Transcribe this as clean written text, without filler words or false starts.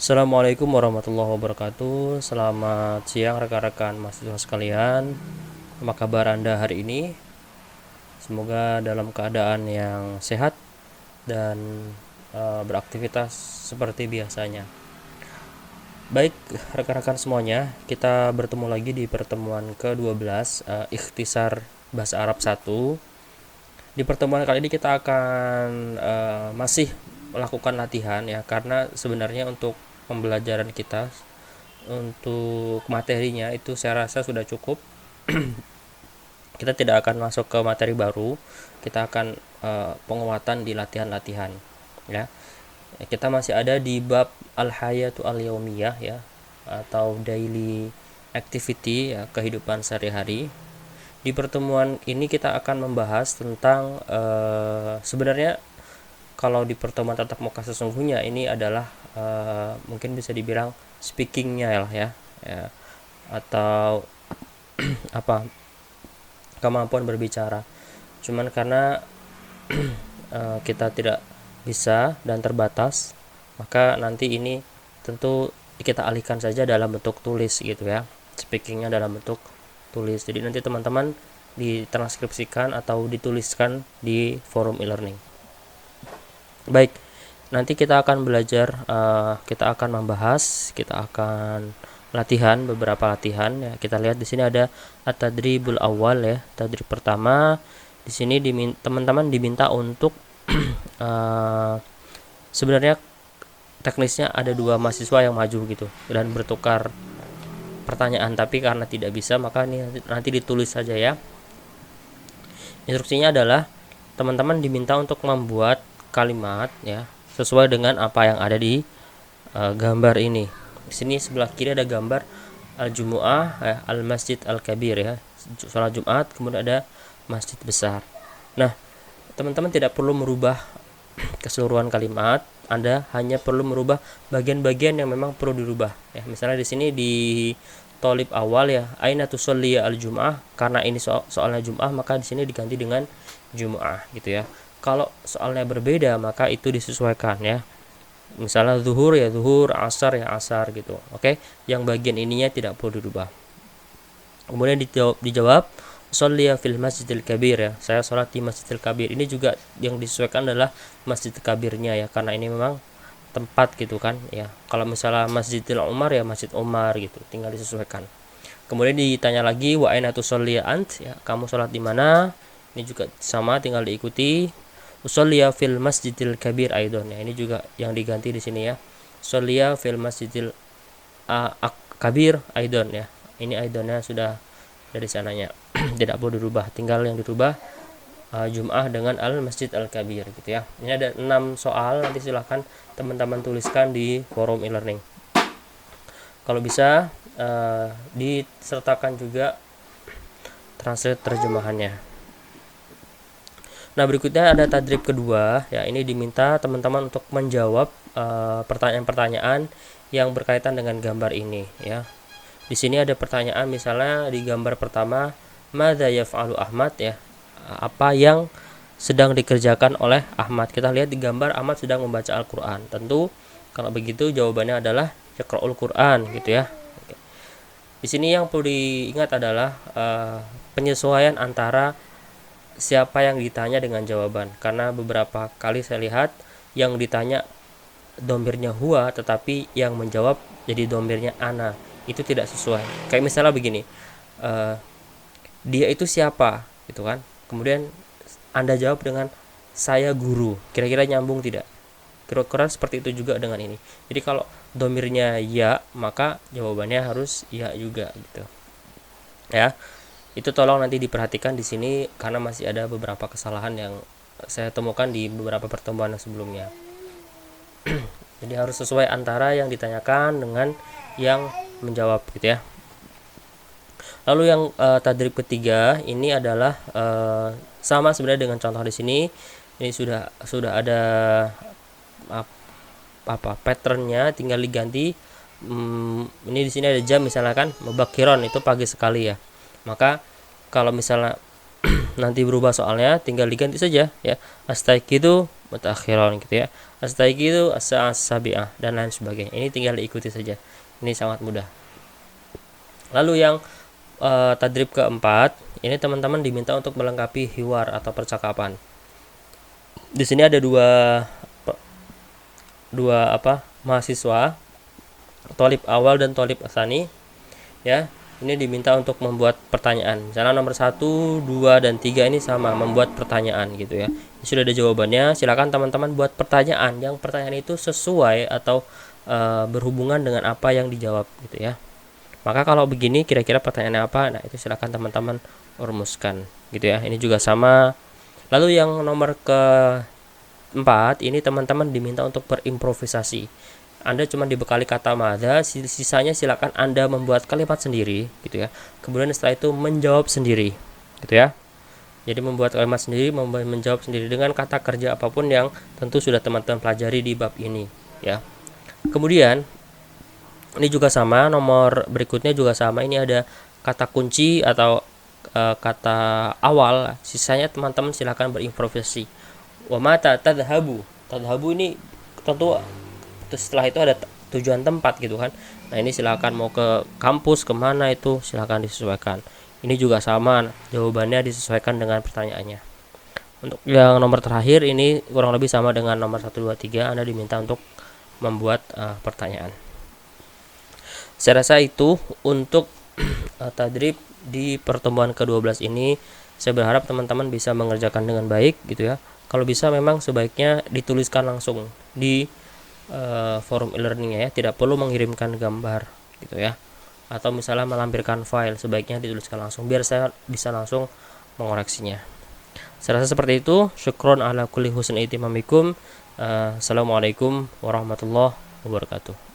Assalamualaikum warahmatullahi wabarakatuh. Selamat siang rekan-rekan mahasiswa sekalian. Apa kabar Anda hari ini? Semoga dalam keadaan yang sehat dan beraktivitas seperti biasanya. Baik, rekan-rekan semuanya, kita bertemu lagi di pertemuan ke-12 Ikhtisar Bahasa Arab 1. Di pertemuan kali ini kita akan masih melakukan latihan ya, karena sebenarnya untuk pembelajaran kita untuk materinya itu saya rasa sudah cukup. Kita tidak akan masuk ke materi baru, kita akan penguatan di latihan-latihan ya. Kita masih ada di bab al-hayatu al-yaumiyah ya, atau daily activity ya, kehidupan sehari-hari. Di pertemuan ini kita akan membahas tentang sebenarnya kalau di pertemuan tatap muka sesungguhnya ini adalah mungkin bisa dibilang speakingnya lah ya, atau apa, kemampuan berbicara. Cuman karena kita tidak bisa dan terbatas, maka nanti ini tentu kita alihkan saja dalam bentuk tulis gitu ya, speakingnya dalam bentuk tulis. Jadi nanti teman-teman ditranskripsikan atau dituliskan di forum e-learning. Baik, nanti kita akan belajar, kita akan membahas, kita akan latihan, beberapa latihan ya. Kita lihat di sini ada at-tadribul awal ya, tadrib pertama. Di sini teman-teman diminta untuk sebenarnya teknisnya ada dua mahasiswa yang maju gitu dan bertukar pertanyaan, tapi karena tidak bisa maka ini nanti ditulis saja ya. Instruksinya adalah teman-teman diminta untuk membuat kalimat ya sesuai dengan apa yang ada di gambar ini. Di sini sebelah kiri ada gambar al-Jumu'ah ya, al-Masjid al-Kabir ya, sholat Jumat, kemudian ada masjid besar. Nah, teman-teman tidak perlu merubah keseluruhan kalimat, Anda hanya perlu merubah bagian-bagian yang memang perlu dirubah ya. Misalnya di sini di tolib awal ya, aina tusolli al-jum'ah, karena ini soalnya Jum'ah maka di sini diganti dengan Jumu'ah gitu ya. Kalau soalnya berbeda maka itu disesuaikan ya. Misalnya zuhur ya zuhur, asar ya asar gitu. Oke, yang bagian ininya tidak perlu dirubah. Kemudian dijawab Sholliya fil masjidil kabir ya, saya sholat di masjidil kabir. Ini juga yang disesuaikan adalah masjid kabirnya ya, karena ini memang tempat gitu kan ya. Kalau misalnya masjidil Umar ya masjid Umar gitu, tinggal disesuaikan. Kemudian ditanya lagi wa aina tusolliya ant ya, kamu sholat di mana? Ini juga sama, tinggal diikuti. Usolliya fil masjidil kabir aidon ya, ini juga yang diganti di sini ya. Usolliya fil masjidil kabir aidon ya. Ini aidonnya sudah dari sananya. Tidak perlu dirubah, tinggal yang dirubah Jum'ah dengan al-Masjid al-Kabir gitu ya. Ini ada 6 soal, nanti silahkan teman-teman tuliskan di forum e-learning. Kalau bisa disertakan juga translate terjemahannya. Nah, berikutnya ada tadrib kedua ya, ini diminta teman-teman untuk menjawab pertanyaan-pertanyaan yang berkaitan dengan gambar ini ya. Di sini ada pertanyaan, misalnya di gambar pertama, madza yaf'alu Ahmad ya, apa yang sedang dikerjakan oleh Ahmad. Kita lihat di gambar Ahmad sedang membaca Al-Qur'an. Tentu kalau begitu jawabannya adalah yaqra'ul Qur'an gitu ya. Oke. Di sini yang perlu diingat adalah penyesuaian antara siapa yang ditanya dengan jawaban, karena beberapa kali saya lihat yang ditanya domirnya huwa tetapi yang menjawab jadi domirnya ana, itu tidak sesuai. Kayak misalnya begini, dia itu siapa gitu kan, kemudian Anda jawab dengan saya guru, kira-kira nyambung tidak? Kira-kira seperti itu juga dengan ini. Jadi kalau domirnya ya maka jawabannya harus ya juga gitu ya. Itu tolong nanti diperhatikan di sini karena masih ada beberapa kesalahan yang saya temukan di beberapa pertemuan sebelumnya. Jadi harus sesuai antara yang ditanyakan dengan yang menjawab gitu ya. Lalu yang tadrib ketiga ini adalah sama sebenarnya dengan contoh di sini. Ini sudah ada patternnya, tinggal diganti. Ini di sini ada jam misalnya kan, mubakiron itu pagi sekali ya. Maka kalau misalnya nanti berubah soalnya tinggal diganti saja ya, astaiqidu mutakhiron gitu ya. As-taiki itu as-sabi'ah dan lain sebagainya. Ini tinggal diikuti saja. Ini sangat mudah. Lalu yang tadrib keempat, ini teman-teman diminta untuk melengkapi hiwar atau percakapan. Di sini ada dua mahasiswa, tolib awal dan tolib tsani ya. Ini diminta untuk membuat pertanyaan. Misalnya nomor 1, 2 dan 3 ini sama membuat pertanyaan gitu ya. Ini sudah ada jawabannya, silakan teman-teman buat pertanyaan yang pertanyaan itu sesuai atau berhubungan dengan apa yang dijawab gitu ya. Maka kalau begini kira-kira pertanyaannya apa? Nah, itu silakan teman-teman rumuskan gitu ya. Ini juga sama. Lalu yang nomor keempat, ini teman-teman diminta untuk berimprovisasi. Anda cuma dibekali kata madza, sisanya silakan Anda membuat kalimat sendiri gitu ya. Kemudian setelah itu menjawab sendiri gitu ya. Jadi membuat kalimat sendiri, menjawab sendiri dengan kata kerja apapun yang tentu sudah teman-teman pelajari di bab ini ya. Kemudian ini juga sama, nomor berikutnya juga sama. Ini ada kata kunci atau kata awal, sisanya teman-teman silakan berimprovisasi. Wa mata tadhabu. Tadhabu ini tentu setelah itu ada tujuan tempat gitu kan. Nah, ini silakan mau ke kampus kemana itu silakan disesuaikan. Ini juga sama, jawabannya disesuaikan dengan pertanyaannya. Untuk yang nomor terakhir ini kurang lebih sama dengan nomor 1, 2, 3. Anda diminta untuk membuat pertanyaan. Saya rasa itu untuk tadrib di pertemuan ke-12 ini. Saya berharap teman-teman bisa mengerjakan dengan baik gitu ya. Kalau bisa memang sebaiknya dituliskan langsung di forum e-learning ya, tidak perlu mengirimkan gambar gitu ya, atau misalnya melampirkan file, sebaiknya dituliskan langsung biar saya bisa langsung mengoreksinya. Saya rasa seperti itu. Syukron ala kulli husni itimamikum. Assalamualaikum warahmatullahi wabarakatuh.